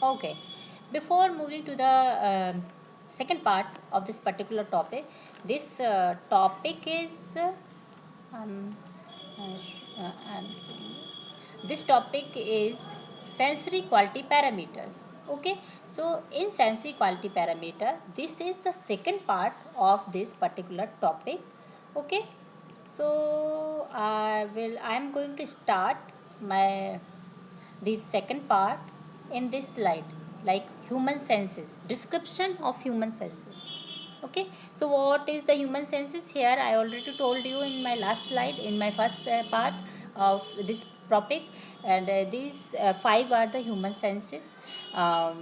Okay, before moving to the second part of this particular topic, this topic is um, this topic is sensory quality parameters. Okay, so in sensory quality parameter, this is the second part of this particular topic. Okay, so I am going to start my this second part in this slide, like human senses, description of human senses. Okay, so what is the human senses? Here I already told you in my last slide, in my first part of this topic, and these five are the human senses,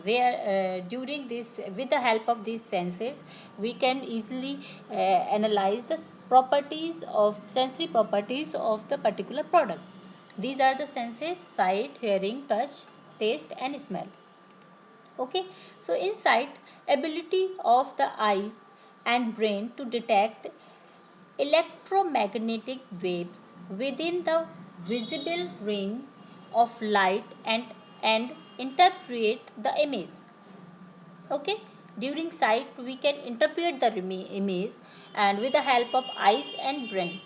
where during this, with the help of these senses, we can easily analyze the properties of sensory properties of the particular product. These are the senses: sight, hearing, touch, taste, and smell. Okay, so in sight, ability of the eyes and brain to detect electromagnetic waves within the visible range of light and interpret the image. Okay, during sight, we can interpret the image, and with the help of eyes and brain,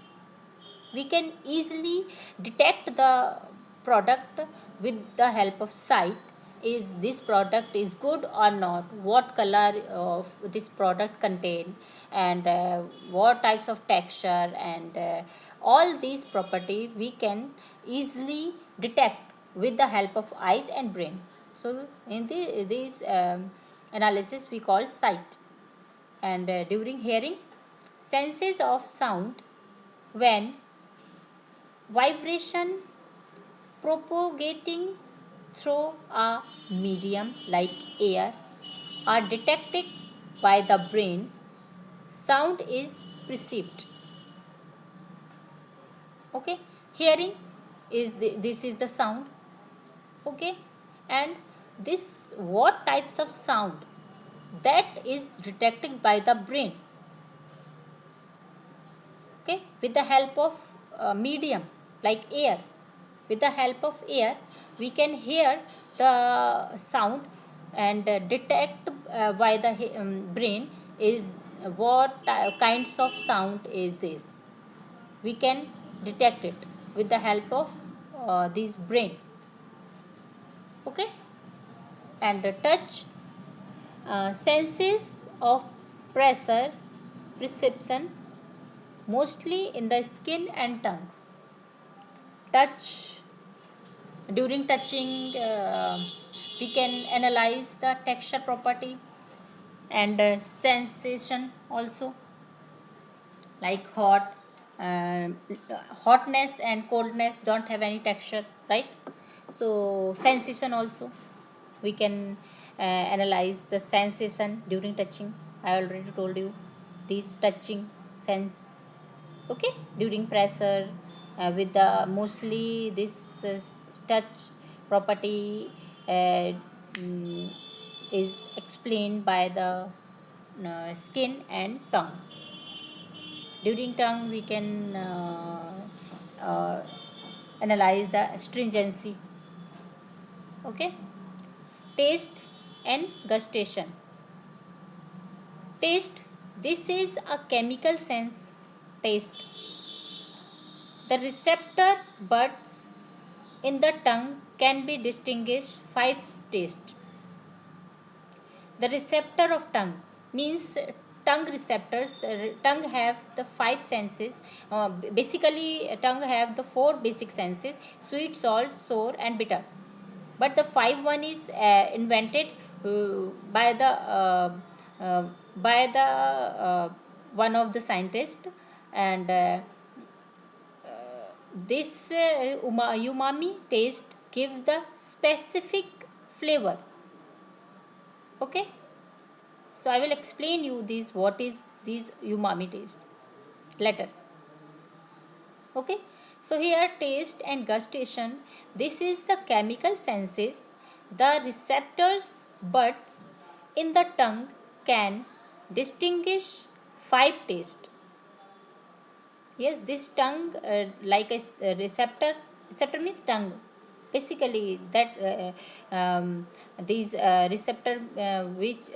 we can easily detect the product with the help of sight. Is this product is good or not, what color of this product contain, and what types of texture, and all these property we can easily detect with the help of eyes and brain. So in this analysis we call sight. And during hearing, senses of sound, when vibration propagating through a medium like air are detected by the brain, sound is perceived. Okay, hearing is this is the sound. Okay, and this, what types of sound, that is detected by the brain. Okay, with the help of medium like air, with the help of air we can hear the sound, and detect by the brain is what kinds of sound is this. We can detect it with the help of this brain. Okay, and the touch, senses of pressure perception, mostly in the skin and tongue. Touch, during touching, we can analyze the texture property and sensation also, like uh, hotness and coldness don't have any texture, right? So sensation also, we can analyze the sensation during touching. I already told you these touching sense. Okay, during pressure, with the mostly this touch property mm, is explained by the skin and tongue. During tongue we can uh, analyze the stringency. Okay, taste and gustation. Taste, this is a chemical sense. Taste, the receptor buds in the tongue can be distinguished five tastes. The receptor of tongue means tongue receptors. Tongue have the five senses. Basically, tongue have the four basic senses: sweet, salt, sour, and bitter. But the five one is invented by the uh, by the one of the scientists, and this umami taste give the specific flavor. Okay, so I will explain you this, what is this umami taste later. Okay, so here taste and gustation, this is the chemical senses. The receptors buds in the tongue can distinguish five taste. Yes, this tongue, like a receptor means tongue. basically that these receptor which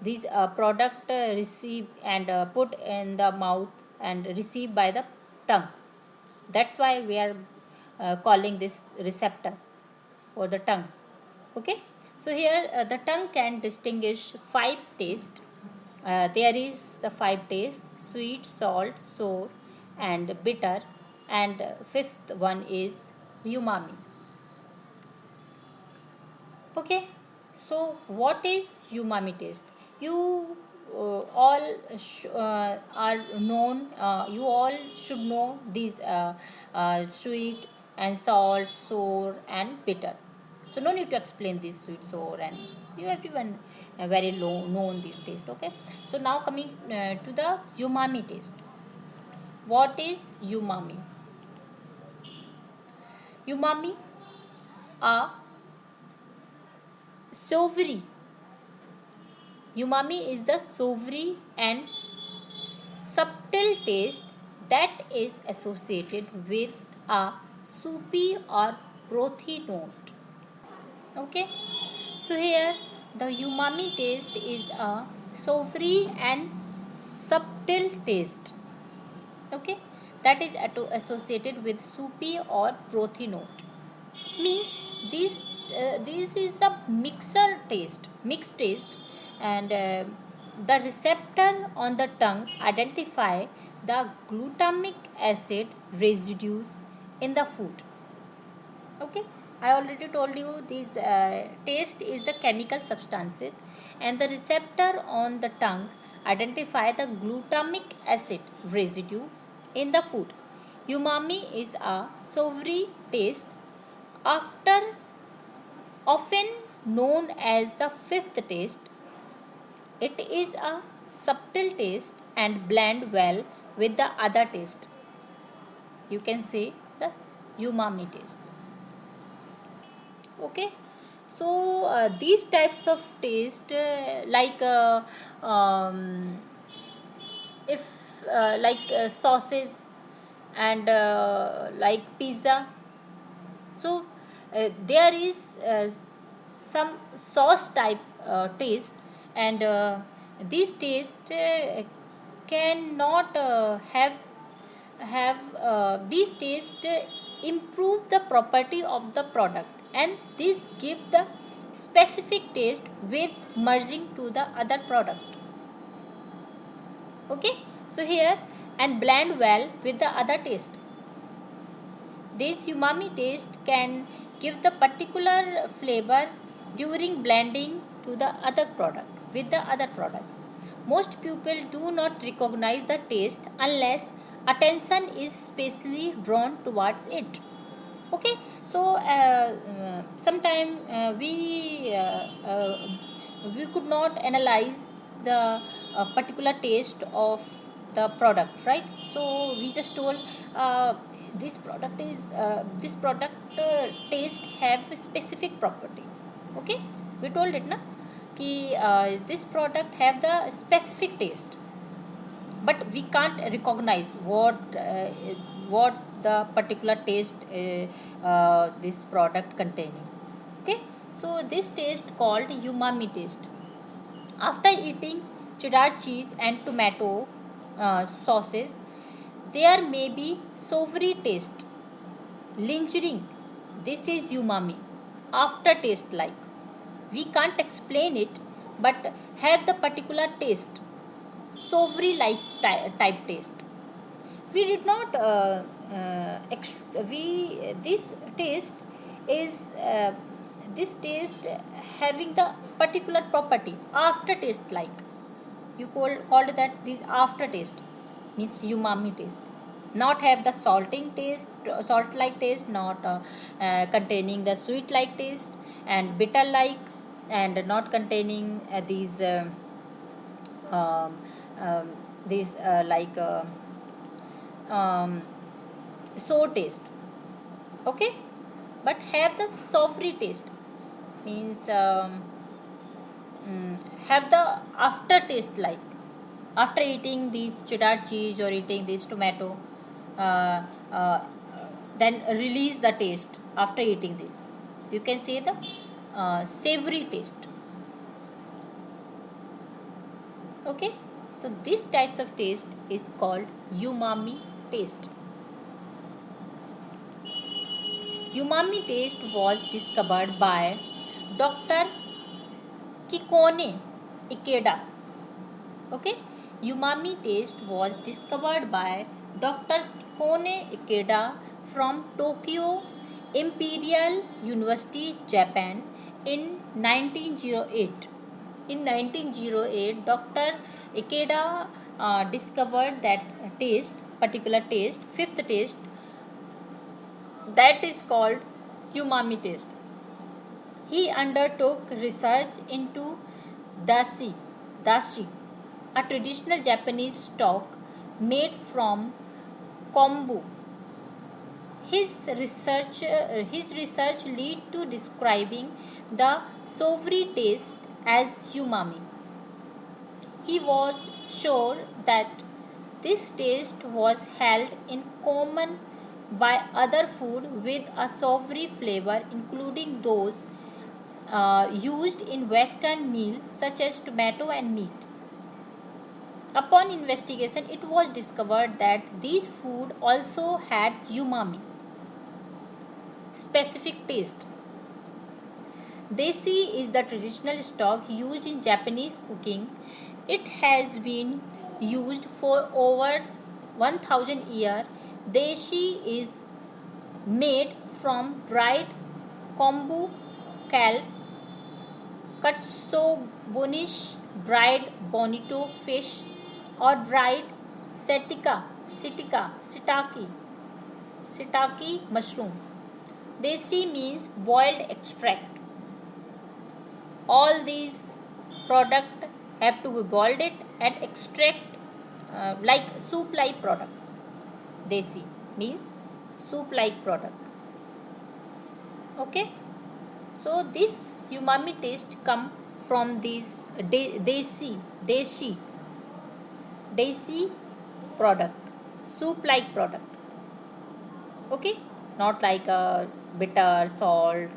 these product receive and put in the mouth and received by the tongue. That's why we are calling this receptor or the tongue. Okay, so here the tongue can distinguish five tastes. There is the five tastes: sweet, salt, sour, and bitter, and fifth one is umami. Okay, so what is umami taste? You all are known, you all should know these sweet and salt, sour and bitter. So no need to explain this sweet, sour, and you everyone very low known this taste. Okay, so now coming to the umami taste. What is umami? Umami are savory. Umami is the savory and subtle taste that is associated with a soupy or brothy note. Okay, so here the umami taste is a savory and subtle taste. Okay, that is associated with soupy or brothy note. Means this is a mixed taste, and the receptor on the tongue identify the glutamic acid residues in the food. Okay, I already told you this taste is the chemical substances, and the receptor on the tongue identify the glutamic acid residue in the food. Umami is a savory taste, after often known as the fifth taste. It is a subtle taste and blend well with the other taste. You can say the umami taste. Okay, so these types of taste like if like sauces and like pizza. So there is some sauce type taste, and this taste cannot have these taste improve the property of the product, and this give the specific taste with merging to the other product. Okay, so here and blend well with the other taste. This umami taste can give the particular flavor during blending to the other product with the other product. Most people do not recognize the taste unless attention is specially drawn towards it. Okay, so sometime we could not analyze the particular taste of the product, right? So we just told this product taste have a specific property. Okay, we told it na कि this product have the specific taste, but we can't recognize what the particular taste this product containing. Okay, so this taste called umami taste. After eating cheddar cheese and tomato sauces, there may be savory taste lingering. This is umami aftertaste. Like, we can't explain it, but have the particular taste, savory like type taste. We did not we this taste is this taste having the particular property aftertaste. Like, you called that this aftertaste, means umami taste, not have the salting taste, salt like taste, not containing the sweet like taste and bitter like, and not containing um, these like um, sour taste. Okay, but have the savory taste, means have the aftertaste. Like, after eating these cheddar cheese or eating this tomato, uh, uh, then release the taste. after eating this. So you can say the savory taste. Okay, so this types of taste is called umami taste. Umami taste was discovered by Dr. Kikone Ikeda. Okay, umami taste was discovered by Dr. Kikone Ikeda from Tokyo Imperial University, Japan in 1908. In 1908, Dr. Ikeda discovered that particular taste, fifth taste, that is called umami taste. He undertook research into dashi, a traditional Japanese stock made from kombu. His research led to describing the savory taste as umami. He was sure that this taste was held in common by other food with a savory flavor, including those used in Western meals such as tomato and meat. Upon investigation, it was discovered that these food also had umami, specific taste. Desi is the traditional stock used in Japanese cooking. It has been used for over 1000 years. Deshi is made from dried kombu kelp, katsobonish, dried bonito fish, or dried sitaki mushroom. Deshi means boiled extract. All these product have to be boiled it and extract like soup like product. Desi means soup like product. Okay, so this umami taste come from these deshi product, soup like product. Okay, not like a bitter, salt,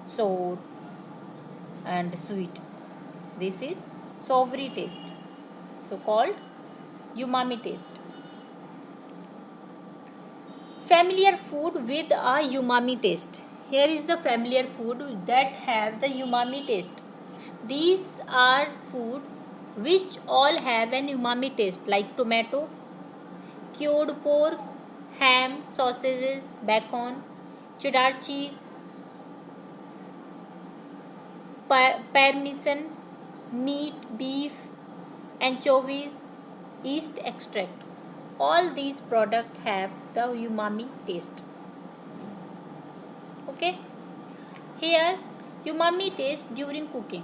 sour and sweet. This is savory taste, so called umami taste. Familiar food with a umami taste. Here is the familiar food that have the umami taste. These are food which all have an umami taste, like tomato, cured pork, ham, sausages, bacon, cheddar cheese, parmesan, meat, beef, anchovies, yeast extract. All these products have the umami taste. Okay, here umami taste during cooking.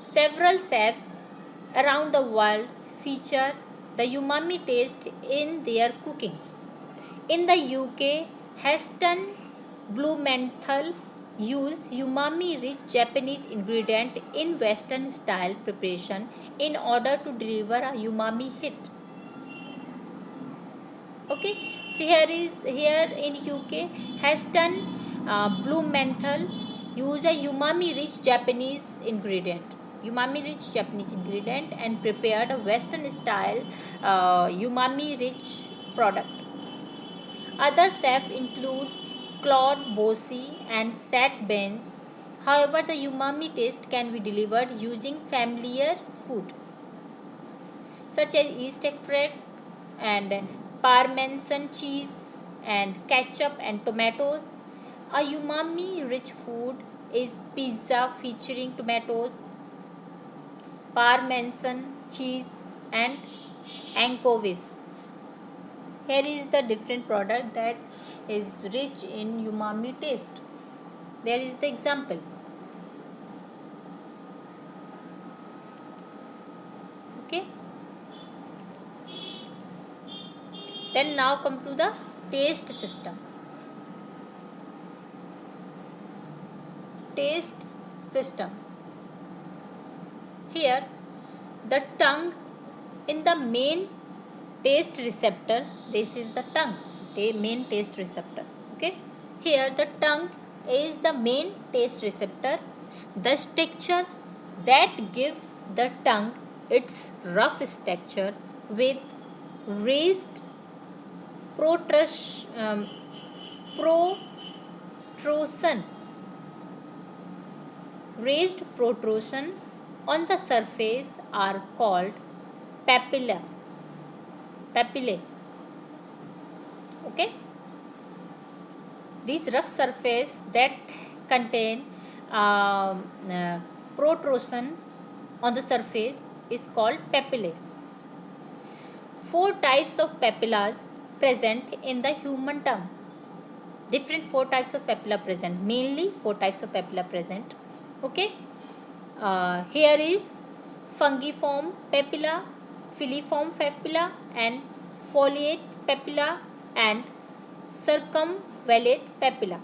Several chefs around the world feature the umami taste in their cooking. In the UK, Heston Blumenthal use umami rich Japanese ingredient in Western style preparation in order to deliver a umami hit. Okay, so here in UK, Heston Blumenthal use a umami rich Japanese ingredient and prepared a Western style umami rich product. Other chefs include Claude Bossy and Seth Baines. However, the umami taste can be delivered using familiar food such as yeast extract and Parmesan cheese and ketchup and tomatoes. A umami rich food is pizza featuring tomatoes, Parmesan cheese and anchovies. Here is the different product that is rich in umami taste. There is the example. Okay. Then now come to the taste system. Taste system. Here the tongue in the main taste receptor. This is the tongue, the main taste receptor. Okay, Here the tongue is the main taste receptor. The structure that gives the tongue its rough texture with raised protrusion raised protrusion on the surface are called papillae. Okay, these rough surface that contain protrusion on the surface is called papillae. Four types of papillas present in the human tongue. Different four types of papilla present. Mainly four types of papilla present. Okay. Here is fungiform papilla, filiform papilla, and foliate papilla, and circumvallate papilla.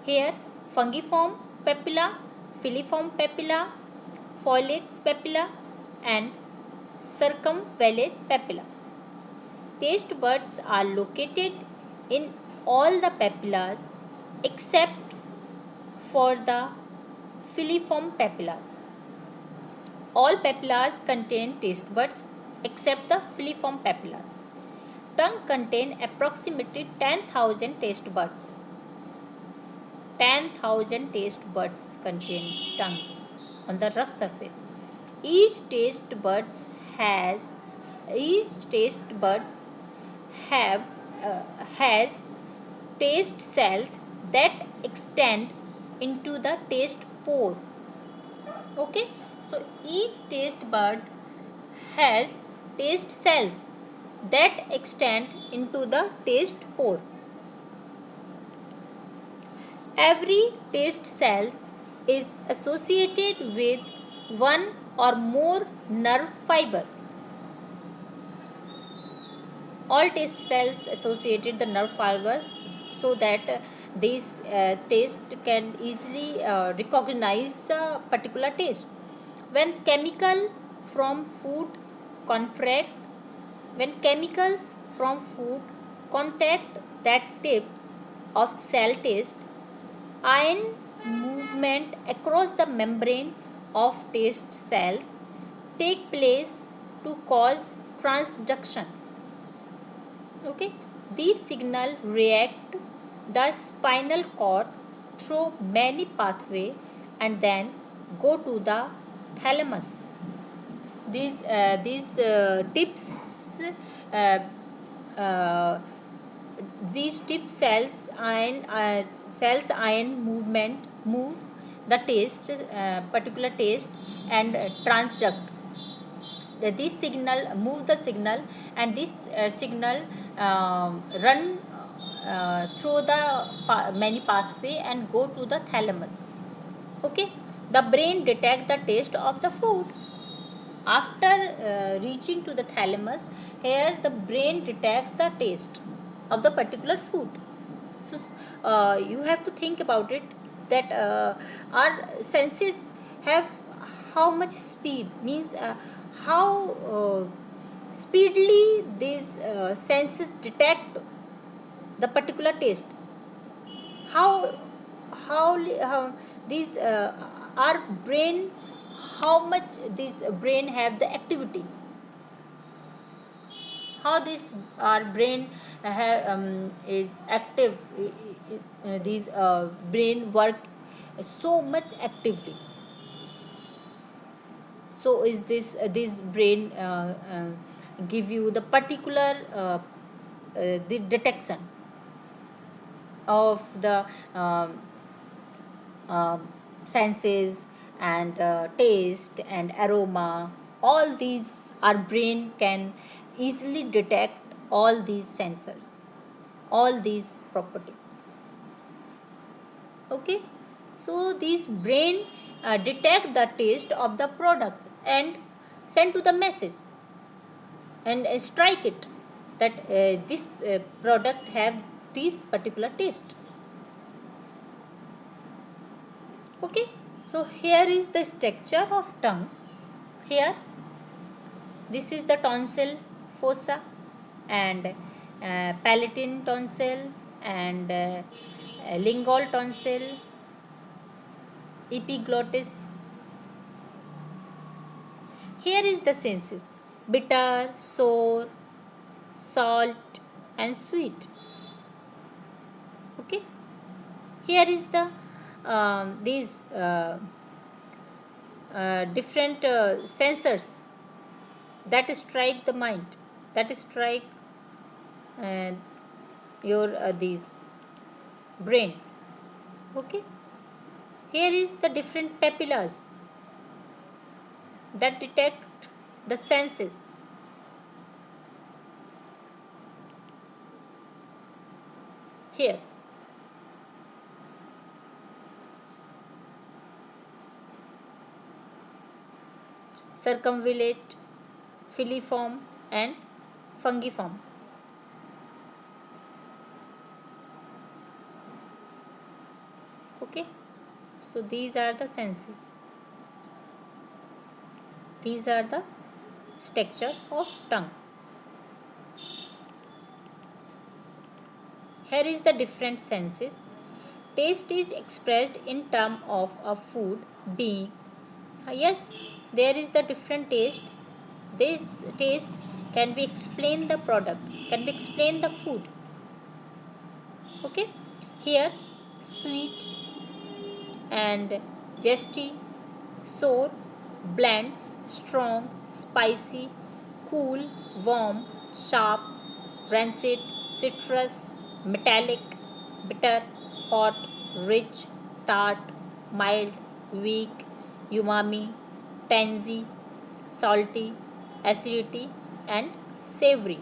Here fungiform papilla, filiform papilla, foliate papilla, and circumvallate papilla. Taste buds are located in all the papillas except for the filiform papillas. All papillas contain taste buds except the filiform papillas. Tongue contains approximately 10,000 taste buds. 10,000 taste buds contain tongue on the rough surface. Each taste buds has taste cells that extend into the taste pore. Okay, so each taste bud has taste cells that extend into the taste pore. Every taste cells is associated with one or more nerve fiber. All taste cells associated the nerve fibers, so that these taste can easily recognize the particular taste. When chemical from food contract, when chemicals from food contact that tips of cell taste, ion movement across the membrane of taste cells take place to cause transduction. Okay, these signals react the spinal cord through many pathways and then go to the thalamus. Uh, uh, these tip cells ion movement move the taste particular taste and transduct. This signal move the signal, and this signal run through the many pathway and go to the thalamus. Okay, the brain detect the taste of the food. After reaching to the thalamus, here the brain detect the taste of the particular food. So you have to think about it, that our senses have how much speed, means how speedily these senses detect the particular taste. How these our brain, how much this brain have the activity, how this our brain is active, these brain work so much actively. So is this brain give you the particular the detection of the senses and taste and aroma. All these our brain can easily detect all these sensors, all these properties. Okay, so these brain detect the taste of the product and send to the message and strike it that this product have this particular taste. Okay, so here is the structure of tongue. Here this is the tonsil fossa and palatine tonsil, and lingual tonsil, epiglottis. Here is the senses: bitter, sour, salt, and sweet. Okay. Here is the these different sensors that strike the mind, that strike uh, your these brain. Okay. Here is the different papillas that detect the senses. Here, circumvallate, filiform, and fungiform. Okay, so these are the senses. These are the structure of tongue. Here is the different senses. Taste is expressed in term of a food being. Yes, there is the different taste. This taste can be explain the product, can be explain the food. Okay, here sweet and zesty, sour, bland, strong, spicy, cool, warm, sharp, rancid, citrus, metallic, bitter, hot, rich, tart, mild, weak, umami, tangy, salty, acidity, and savory.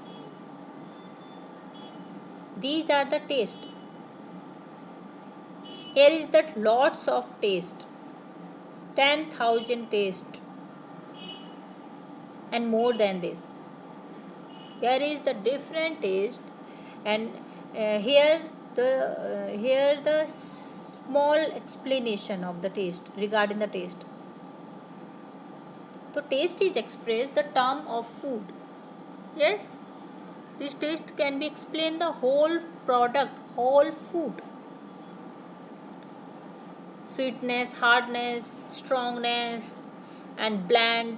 These are the taste. Here is that lots of taste, 10,000 taste, and more than this. There is the different taste, and here the small explanation of the taste regarding the taste. So taste is expressed the term of food. Yes, this taste can be explained the whole product, whole food. Sweetness, hardness, strongness, and bland.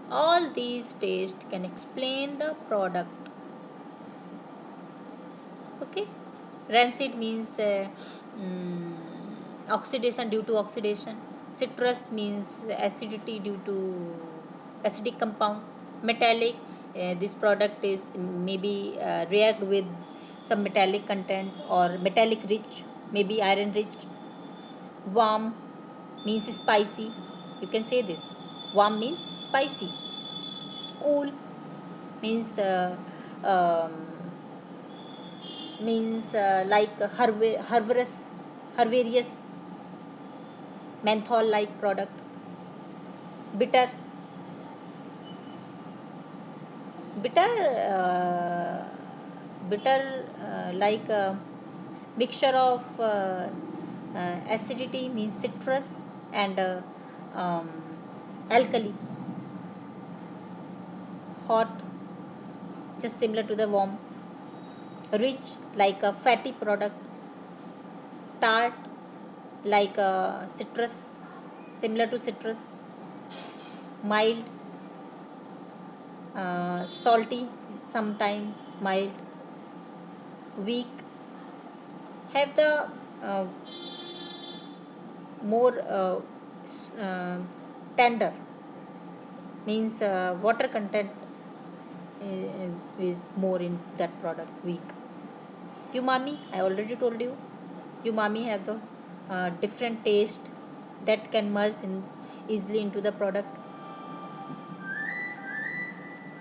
All these tastes can explain the product. Okay. Rancid means oxidation, due to oxidation. Citrus means acidity due to acidic compound. Metallic, this product is maybe react with some metallic content, or metallic rich, maybe iron rich. Warm means spicy, you can say this. Warm means spicy. Cool means like herbaceous, menthol like product. Bitter, bitter bitter like a mixture of acidity, means citrus, and um, alkali. Hot, just similar to the warm. Rich, like a fatty product. Tart, like a citrus, similar to citrus. Mild, salty, sometime mild. Weak, have the uh, more tender, means water content is more in that product. Weak. Umami, I already told you. Umami have the different taste that can merge in easily into the product.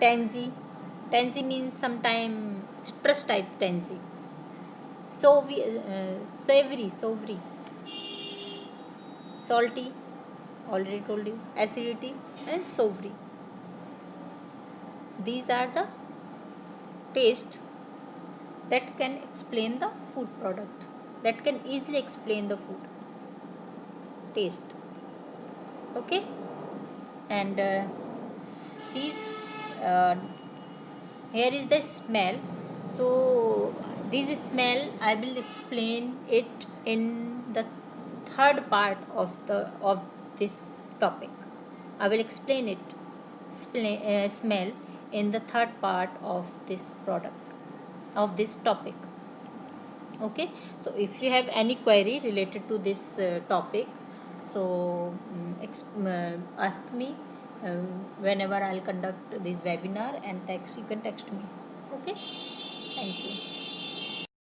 Tangy, tangy means sometime citrus type tangy. Savory, savory. Salty, already told you. Acidity and savory. These are the taste that can explain the food product, that can easily explain the food taste. Okay, and these uh, here is the smell. So This smell I will explain it in the third part of this topic. I will explain it smell in the third part of this product of this topic. Okay, so if you have any query related to this topic, so ask me whenever I'll conduct this webinar, and text, you can text me. Okay, thank you.